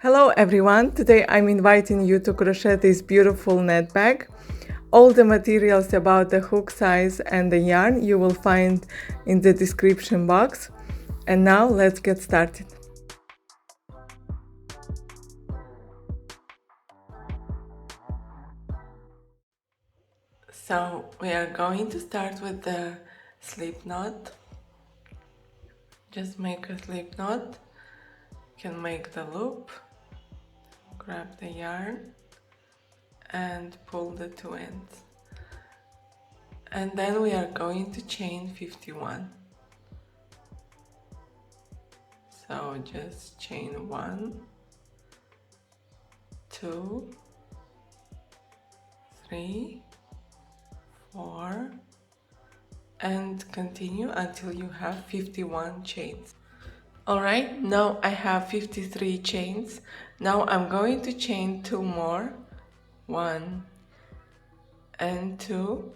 Hello everyone, today I'm inviting you to crochet this beautiful net bag. All the materials about the hook size and the yarn you will find in the description box. And now let's get started. So we are going to start with the slip knot. Just make a slip knot, you can make the loop, grab the yarn and pull the two ends. And then we are going to chain 51. So just chain 1, 2, 3, 4, and continue until you have 51 chains. Alright, now I have 53 chains. Now I'm going to chain 2 more, 1 and 2,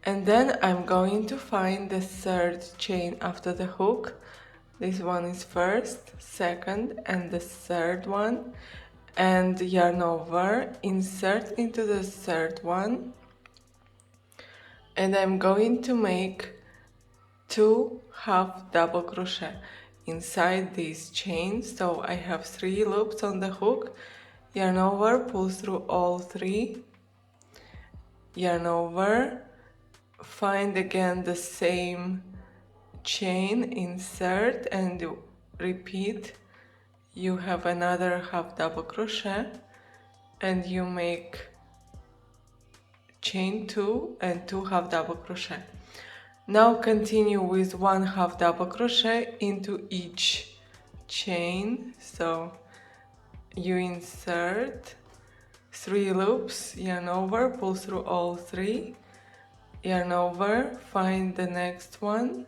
and then I'm going to find the third chain after the hook. This one is first, second, and the third one, and yarn over, insert into the third one, and I'm going to make 2 half double crochet inside this chain. So I have 3 loops on the hook, yarn over, pull through all 3, yarn over, find again the same chain, insert and repeat. You have another half double crochet and you make chain 2 and 2 half double crochet. Now continue with 1 half double crochet into each chain. So you insert 3 loops, yarn over, pull through all 3, yarn over, find the next one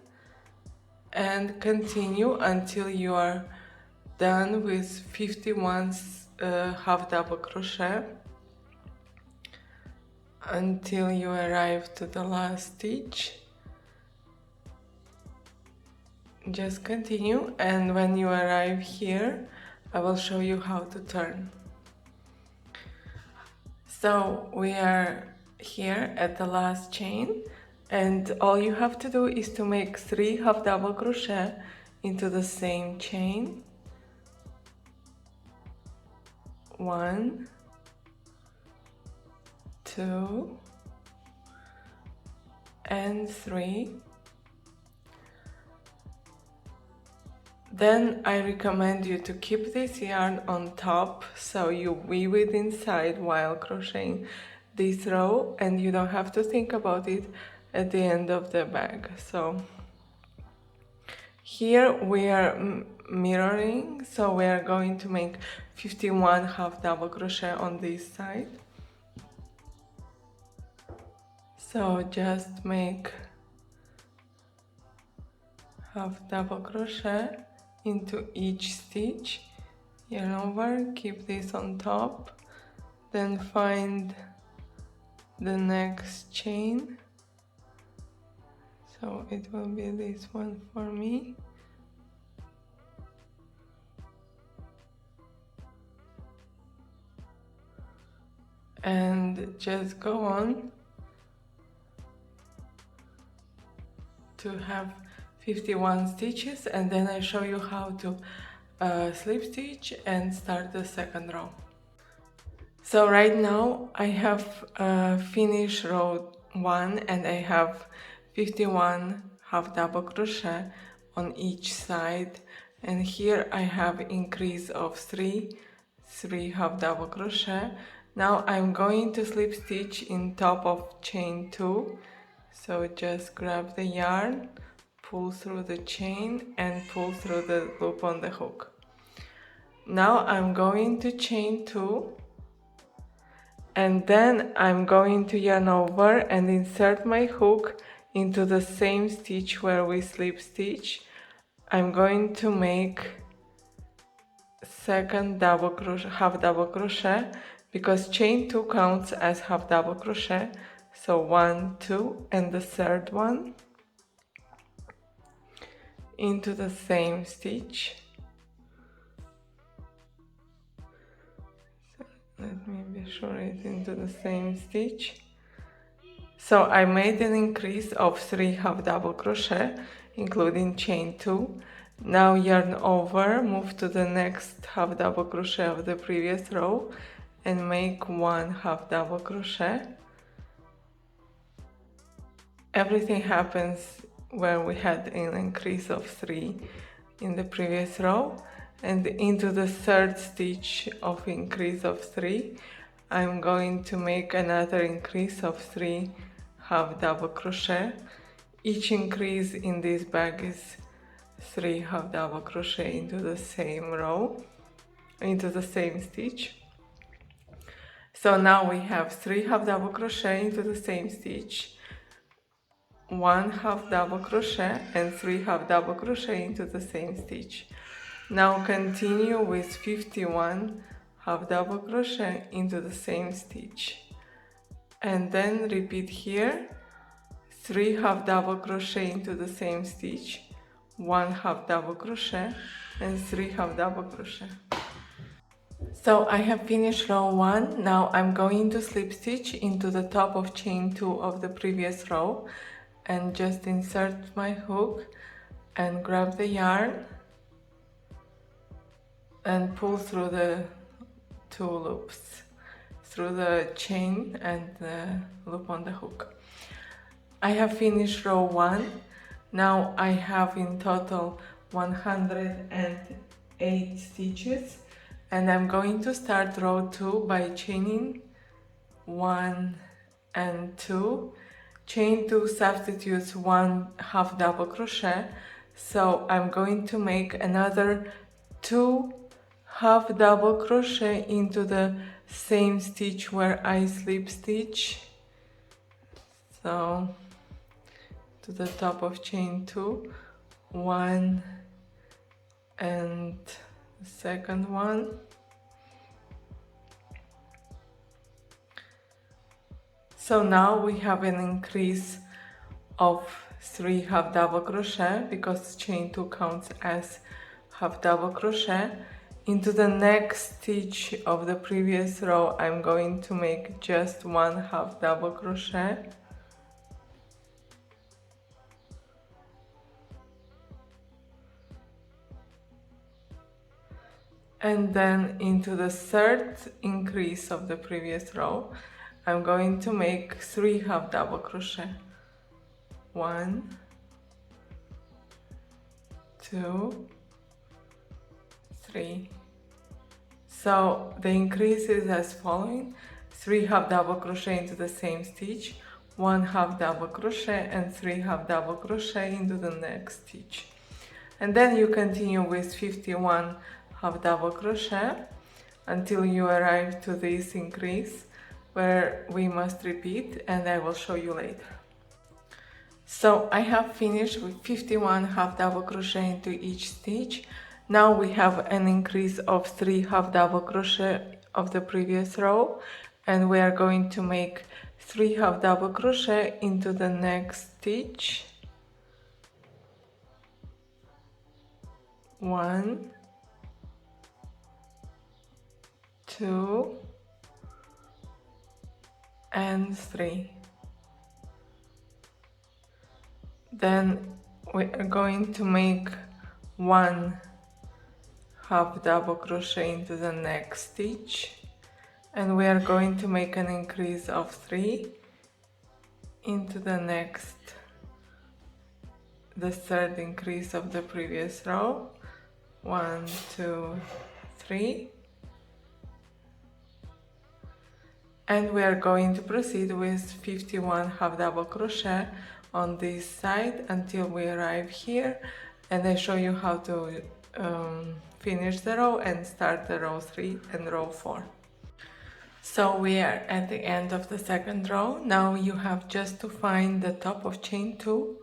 and continue until you are done with 51 half double crochet, until you arrive to the last stitch. Just continue, and when you arrive here I will show you how to turn. So we are here at the last chain, and all you have to do is to make 3 half double crochet into the same chain. 1, 2 and 3. Then I recommend you to keep this yarn on top so you weave it inside while crocheting this row, and you don't have to think about it at the end of the bag. So here we are mirroring, so we are going to make 51 half double crochet on this side. So just make half double crochet into each stitch, yarn over, keep this on top, then find the next chain. So it will be this one for me. And just go on to have 51 stitches, and then I show you how to slip stitch and start the second row. So right now I have finished row 1 and I have 51 half double crochet on each side, and here I have increase of 3 half double crochet. Now I'm going to slip stitch in top of chain 2, so just grab the yarn, pull through the chain and pull through the loop on the hook. Now I'm going to chain 2, and then I'm going to yarn over and insert my hook into the same stitch where we slip stitch. I'm going to make second double crochet, half double crochet, because chain 2 counts as half double crochet. So 1, 2 and the third one into the same stitch, let me be sure it's into the same stitch. So I made an increase of 3 half double crochet, including chain 2. Now yarn over, move to the next half double crochet of the previous row and make 1 half double crochet. Everything happens where we had an increase of 3 in the previous row, and into the third stitch of increase of 3 I'm going to make another increase of 3 half double crochet. Each increase in this bag is 3 half double crochet into the same row, into the same stitch. So now we have 3 half double crochet into the same stitch, 1 half double crochet and 3 half double crochet into the same stitch. Now continue with 51 half double crochet into the same stitch, and then repeat here 3 half double crochet into the same stitch, 1 half double crochet and 3 half double crochet. So I have finished row 1. Now I'm going to slip stitch into the top of chain 2 of the previous row and just insert my hook and grab the yarn and pull through the 2 loops, through the chain and the loop on the hook. I have finished row 1. Now I have in total 108 stitches, and I'm going to start row 2 by chaining 1 and 2. Chain 2 substitutes 1 half double crochet, so I'm going to make another 2 half double crochet into the same stitch where I slip stitch. So to the top of chain 2, 1 and the second one. So now we have an increase of 3 half double crochet because chain 2 counts as half double crochet. Into the next stitch of the previous row I'm going to make just 1 half double crochet. And then into the third increase of the previous row I'm going to make 3 half double crochet. 1, 2, 3. So the increase is as following: 3 half double crochet into the same stitch, 1 half double crochet and 3 half double crochet into the next stitch. And then you continue with 51 half double crochet until you arrive to this increase where we must repeat, and I will show you later. So I have finished with 51 half double crochet into each stitch. Now we have an increase of 3 half double crochet of the previous row, and we are going to make 3 half double crochet into the next stitch. 1, 2 and 3. Then we are going to make 1 half double crochet into the next stitch, and we are going to make an increase of 3 into the next, the third increase of the previous row. 1, 2, 3. And we are going to proceed with 51 half double crochet on this side until we arrive here, and I show you how to finish the row and start the row 3 and row 4. So we are at the end of the second row. Now you have just to find the top of chain 2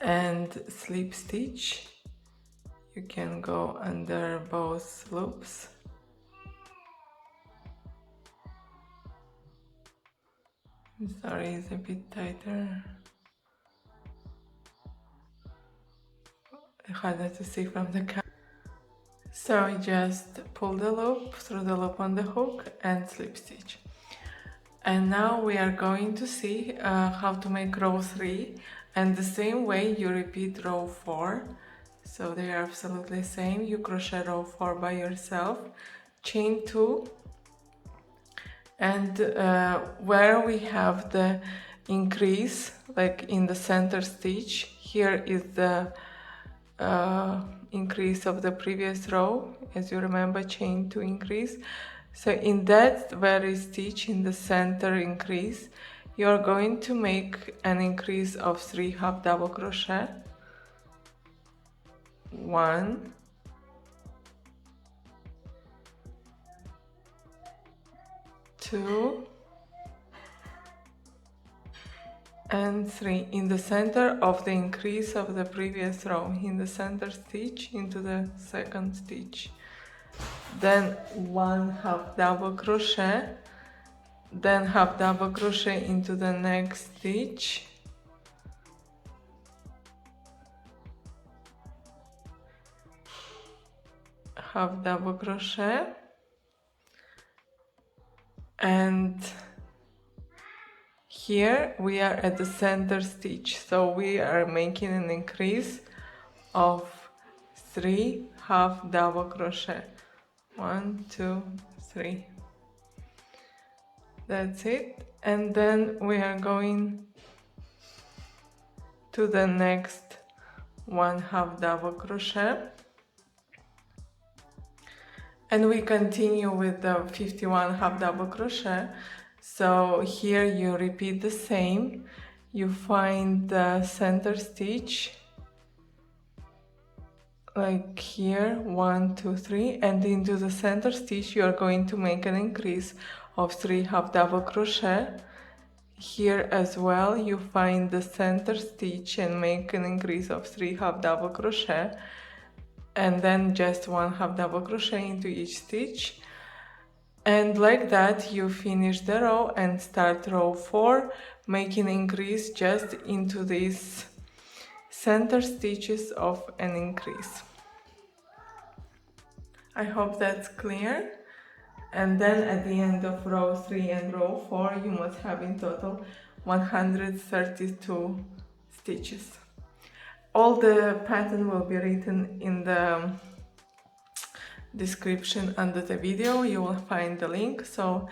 and slip stitch. You can go under both loops. Sorry, it's a bit tighter. Harder to see from the camera. So just pull the loop through the loop on the hook and slip stitch. And now we are going to see how to make row 3, and the same way you repeat row 4. So they are absolutely the same. You crochet row 4 by yourself, chain 2, and where we have the increase, like in the center stitch, here is the increase of the previous row. As you remember, chain 2 increase. So in that very stitch in the center increase, you are going to make an increase of 3 half double crochet. 1, 2, and 3 in the center of the increase of the previous row, in the center stitch into the second stitch. Then 1 half double crochet, then half double crochet into the next stitch, half double crochet, and here we are at the center stitch, so we are making an increase of 3 half double crochet. 1, 2, 3. That's it. And then we are going to the next 1 half double crochet, and we continue with the 51 half double crochet. So here you repeat the same. You find the center stitch, like here, 1, 2, 3, and into the center stitch you are going to make an increase of 3 half double crochet. Here as well you find the center stitch and make an increase of 3 half double crochet, and then just 1 half double crochet into each stitch. And like that you finish the row and start row 4, making increase just into these center stitches of an increase. I hope that's clear. And then at the end of row 3 and row 4 you must have in total 132 stitches. All the pattern will be written in the description under the video. You will find the link, so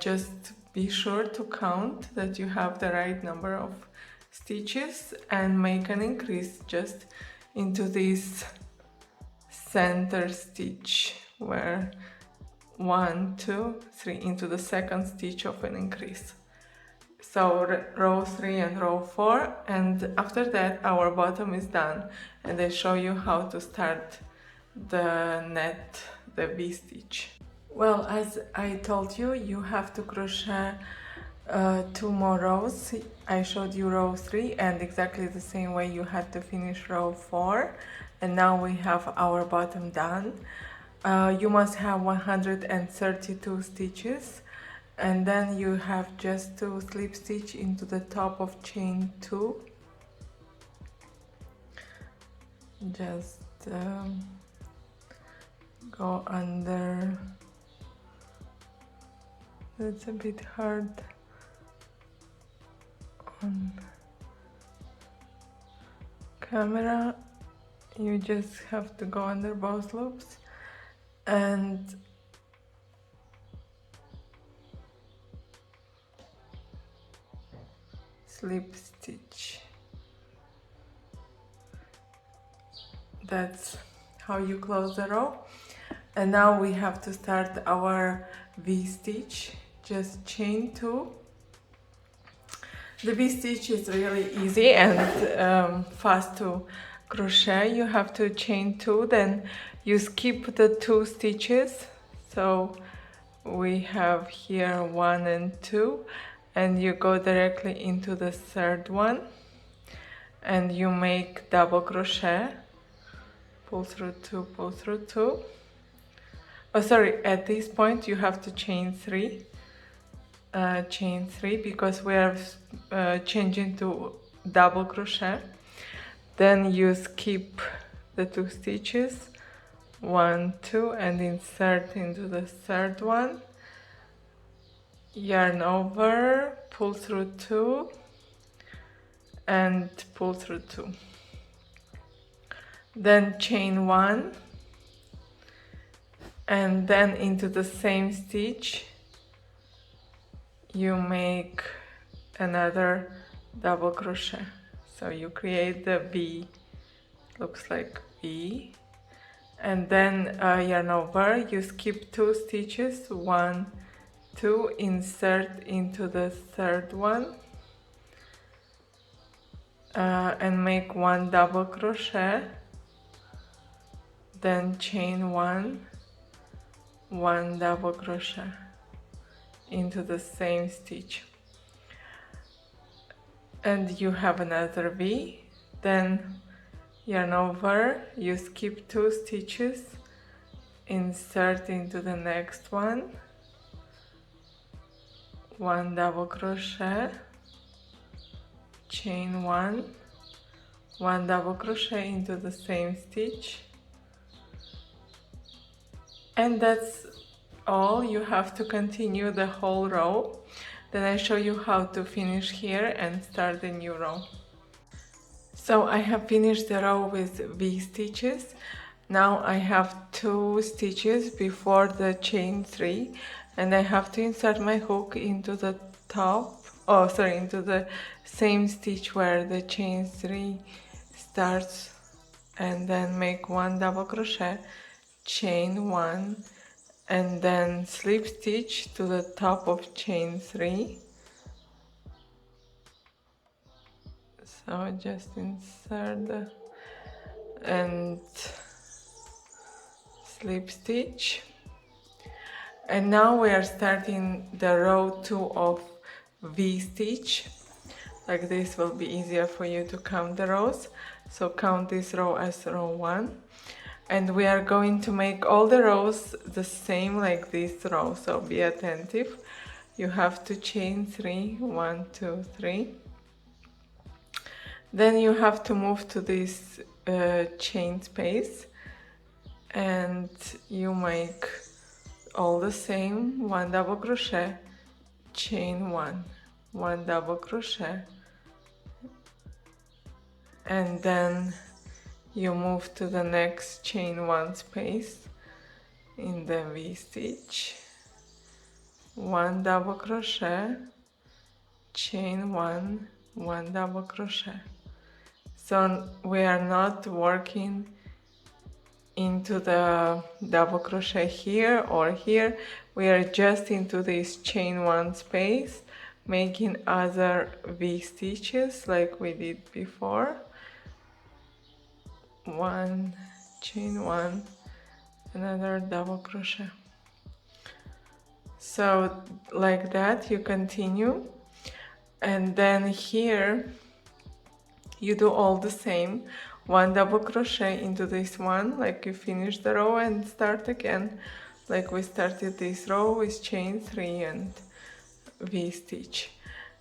just be sure to count that you have the right number of stitches and make an increase just into this center stitch, where 1, 2, 3 into the second stitch of an increase. So row 3 and row 4, and after that our bottom is done, and I show you how to start the net, the V stitch. Well, as I told you, you have to crochet 2 more rows. I showed you row 3, and exactly the same way you had to finish row 4, and now we have our bottom done. You must have 132 stitches, and then you have just to slip stitch into the top of chain 2. Just go under. That's a bit hard on camera. You just have to go under both loops and slip stitch. That's how you close the row. And now we have to start our V stitch. Just chain 2. The V stitch is really easy and fast to crochet. You have to chain 2, then you skip the 2 stitches. So we have here 1 and 2, and you go directly into the third one, and you make double crochet, pull through 2, pull through 2. Oh, sorry, at this point you have to chain 3. Chain 3 because we are changing to double crochet. Then you skip the 2 stitches, 1, 2, and insert into the third one, yarn over, pull through 2 and pull through 2, then chain 1, and then into the same stitch you make another double crochet. So you create the V, looks like V, and then yarn over, you skip 2 stitches, 1, 2, insert into the third one, and make 1 double crochet, then chain 1, 1 double crochet into the same stitch, and you have another V. Then yarn over, you skip 2 stitches, insert into the next one, 1 double crochet, chain 1, 1 double crochet into the same stitch, and that's all. You have to continue the whole row. Then I show you how to finish here and start the new row. So I have finished the row with V stitches. Now I have 2 stitches before the chain 3, and I have to insert my hook into the top, into the same stitch where the chain 3 starts, and then make 1 double crochet, chain 1, and then slip stitch to the top of chain 3. So just insert and slip stitch, and now we are starting the row 2 of V stitch. Like this will be easier for you to count the rows. So count this row as row 1, and we are going to make all the rows the same like this row, so be attentive. You have to chain 3, 1, 2, 3. Then you have to move to this chain space, and you make all the same, 1 double crochet, chain 1, 1 double crochet, and then you move to the next chain 1 space in the V stitch, 1 double crochet, chain 1, 1 double crochet. So we are not working into the double crochet here or here, we are just into this chain 1 space, making other V stitches like we did before. 1, chain 1, another double crochet. So like that you continue, and then here you do all the same, 1 double crochet into this one, like you finish the row, and start again like we started this row with chain 3 and V stitch.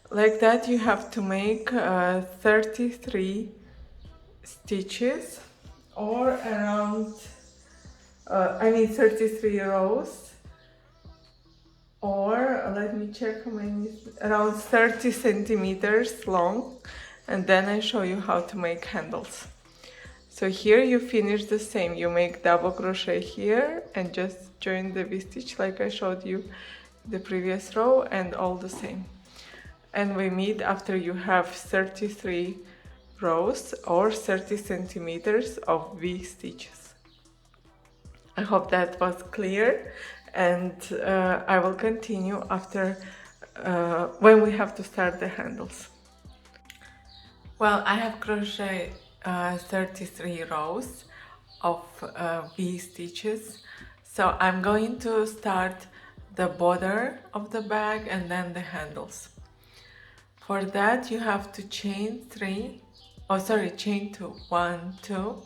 Like that you have to make 33 stitches, or around 33 rows, or let me check how many, around 30 centimeters long, and then I show you how to make handles. So here you finish the same, you make double crochet here and just join the V stitch like I showed you the previous row, and all the same. And we meet after you have 33 rows or 30 centimeters of V stitches. I hope that was clear, and I will continue after when we have to start the handles. Well, I have crocheted 33 rows of V stitches, so I'm going to start the border of the bag and then the handles. For that you have to chain 2, 1, 2,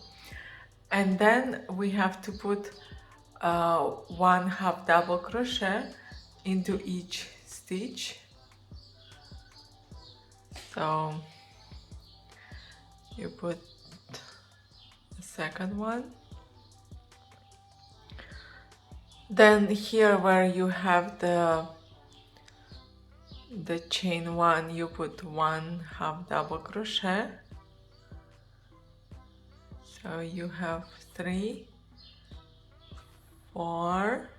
and then we have to put 1 half double crochet into each stitch. So you put the second one, Then here where you have the chain 1, you put 1 half double crochet, so you have 3, 4,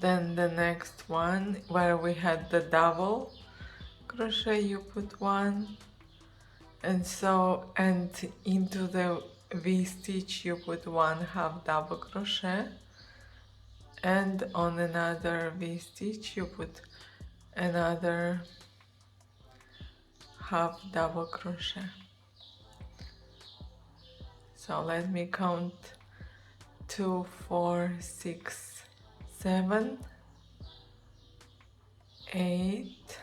then the next one where we had the double crochet, you put 1, and so, and into the V stitch you put 1 half double crochet, and on another V stitch you put another half double crochet. So let me count: 2, 4, 6, 7, 8,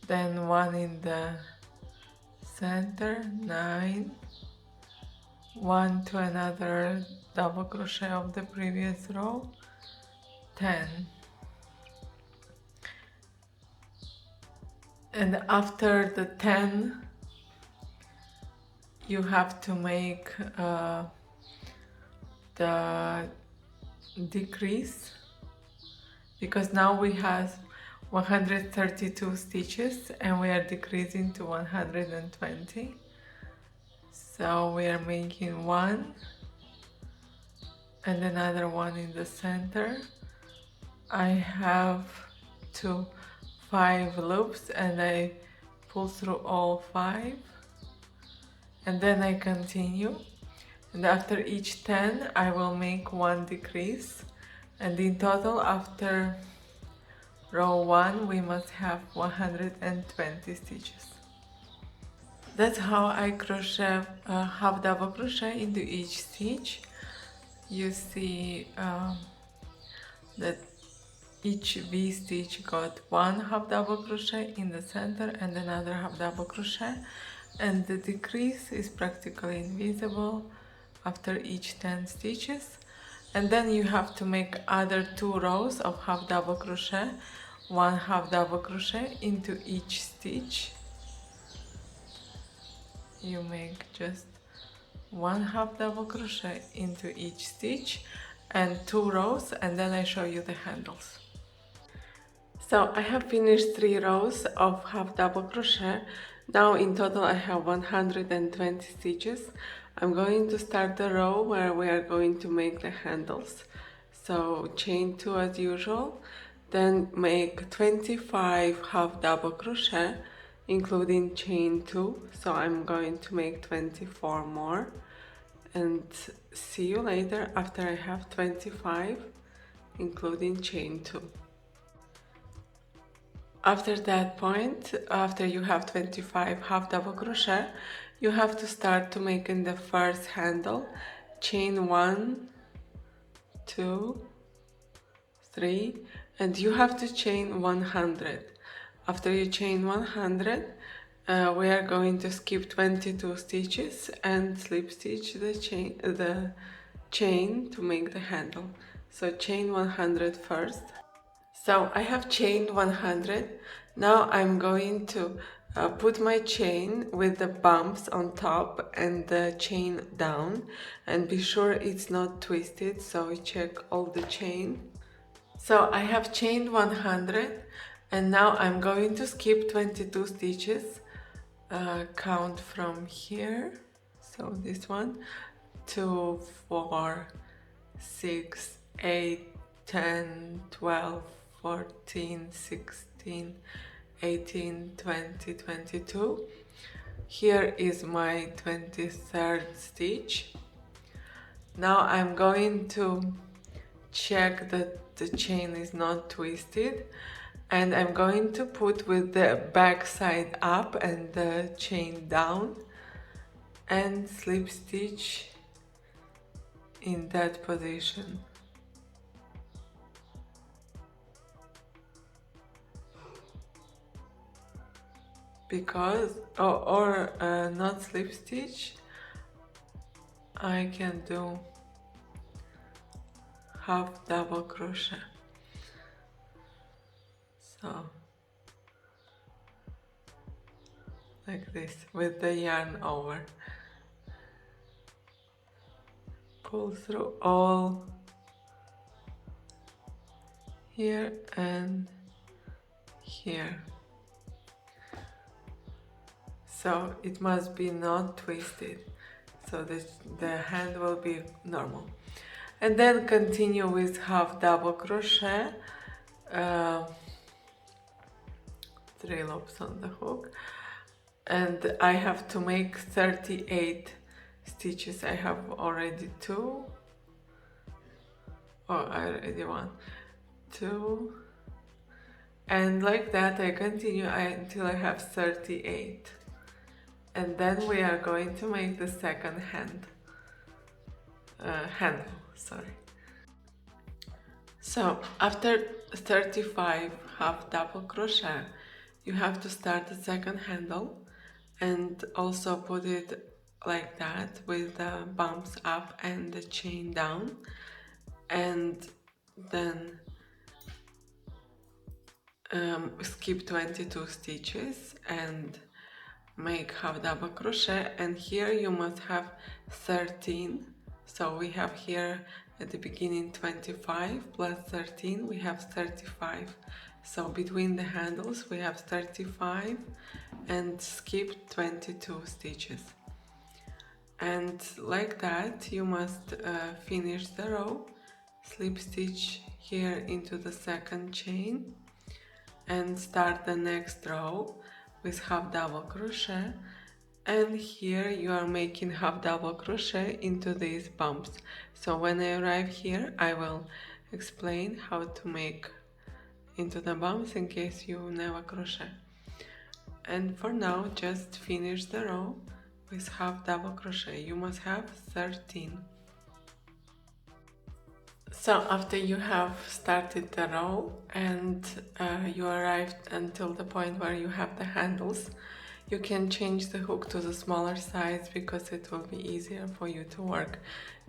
then 1 in the center, 9, 1 to another double crochet of the previous row, 10. And after the 10 you have to make the decrease, because now we have 132 stitches and we are decreasing to 120. So we are making 1 and another 1 in the center. I have 5 loops and I pull through all 5, and then I continue, and after each 10 I will make 1 decrease, and in total after row 1 we must have 120 stitches. That's how I crochet half double crochet into each stitch. You see that each V stitch got 1 half double crochet in the center and another half double crochet, and the decrease is practically invisible after each 10 stitches. And then you have to make other 2 rows of half double crochet, 1 half double crochet into each stitch. You make just 1 half double crochet into each stitch and 2 rows, and then I show you the handles. So I have finished 3 rows of half double crochet. Now in total I have 120 stitches. I'm going to start the row where we are going to make the handles. So chain 2 as usual, then make 25 half double crochet including chain 2. So I'm going to make 24 more, and see you later after I have 25 including chain 2. After that point, after you have 25 half double crochet, you have to start to making the first handle. Chain 1, 2, 3, and you have to chain 100. After you chain 100, we are going to skip 22 stitches and slip stitch the chain to make the handle. So chain 100 first. So I have chained 100. Now I'm going to put my chain with the bumps on top and the chain down, and be sure it's not twisted, so check all the chain. So I have chained 100, and now I'm going to skip 22 stitches, count from here, so this one, 2, 4, 6, 8, 10, 12, 14, 16, 18, 20, 22. Here is my 23rd stitch. Now I'm going to check that the chain is not twisted, and I'm going to put with the back side up and the chain down and slip stitch in that position. Because, or not slip stitch, I can do half double crochet. So like this with the yarn over. Pull through all here and here. So it must be not twisted, so that the hand will be normal. And then continue with half double crochet, 3 loops on the hook, and I have to make 38 stitches. I have already 2, or I already 1, 2, and like that I continue until I have 38. And then we are going to make the second handle, sorry. So after 35 half double crochet, you have to start the second handle and also put it like that with the bumps up and the chain down, and then skip 22 stitches and make half double crochet, and here you must have 13. So we have here at the beginning 25 plus 13, we have 35. So between the handles we have 35 and skip 22 stitches. And like that you must finish the row, slip stitch here into the second chain and start the next row with half double crochet, and here you are making half double crochet into these bumps. So when I arrive here I will explain how to make into the bumps in case you never crochet. And for now just finish the row with half double crochet. You must have 13. So after you have started the row and you arrived until the point where you have the handles, you can change the hook to the smaller size because it will be easier for you to work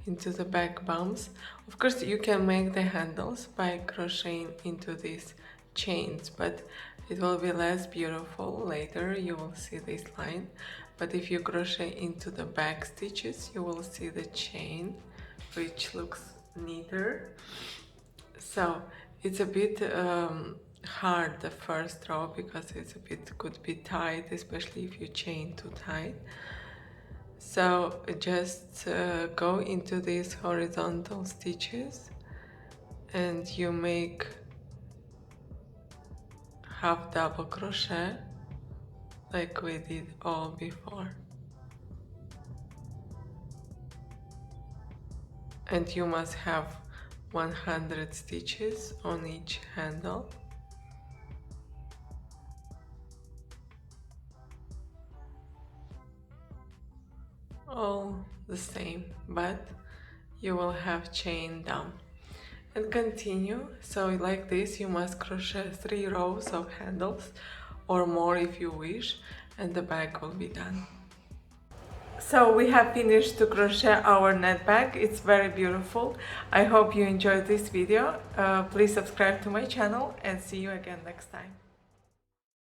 into the back bumps. Of course you can make the handles by crocheting into these chains, but it will be less beautiful. Later you will see this line, but if you crochet into the back stitches you will see the chain, which looks neater. So it's a bit hard the first row because it's a bit could be tight, especially if you chain too tight. So just go into these horizontal stitches and you make half double crochet like we did all before. And you must have 100 stitches on each handle. All the same, but you will have chain down. And continue. So like this you must crochet 3 rows of handles or more if you wish, and the bag will be done. So we have finished to crochet our net bag. It's very beautiful. I hope you enjoyed this video. Please subscribe to my channel and see you again next time.